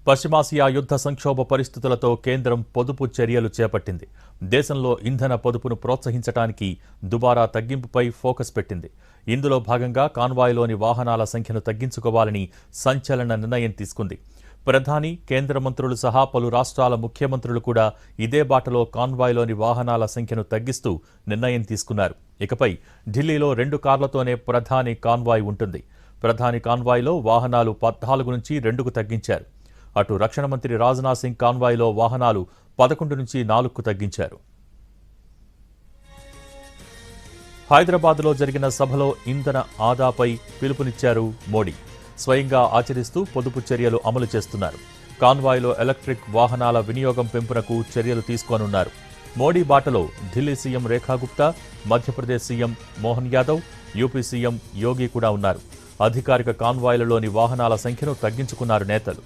పశ్చిమాసియా యుద్ధ సంక్షోభ పరిస్థితులతో కేంద్రం పొదుపు చర్యలు చేపట్టింది. దేశంలో ఇంధన పొదుపును ప్రోత్సహించడానికి దుబారా తగ్గింపుపై ఫోకస్ పెట్టింది. ఇందులో భాగంగా కాన్వాయ్లోని వాహనాల సంఖ్యను తగ్గించుకోవాలని సంచలన నిర్ణయం తీసుకుంది. ప్రధాని, కేంద్ర మంత్రులు సహా పలు రాష్ట్రాల ముఖ్యమంత్రులు కూడా ఇదే బాటలో కాన్వాయ్లోని వాహనాల సంఖ్యను తగ్గిస్తూ నిర్ణయం తీసుకున్నారు. ఇకపై ఢిల్లీలో 2 కార్లతోనే ప్రధాని కాన్వాయ్ ఉంటుంది. ప్రధాని కాన్వాయ్లో వాహనాలు 14 నుంచి 2కు తగ్గించారు. అటు రక్షణ మంత్రి రాజ్నాథ్ సింగ్ కాన్వాయ్లో వాహనాలు 11 నుంచి 4కు తగ్గించారు. హైదరాబాద్లో జరిగిన సభలో ఇంధన ఆదాపై పిలుపునిచ్చారు మోడీ. స్వయంగా ఆచరిస్తూ పొదుపు చర్యలు అమలు చేస్తున్నారు. కాన్వాయ్లో ఎలక్ట్రిక్ వాహనాల వినియోగం పెంపునకు చర్యలు తీసుకోనున్నారు. మోడీ బాటలో Delhi CM Rekha Gupta, Madhya Pradesh CM Mohan Yadav, UP CM Yogi కూడా ఉన్నారు. అధికారిక కాన్వాయ్లలోని వాహనాల సంఖ్యను తగ్గించుకున్నారు నేతలు.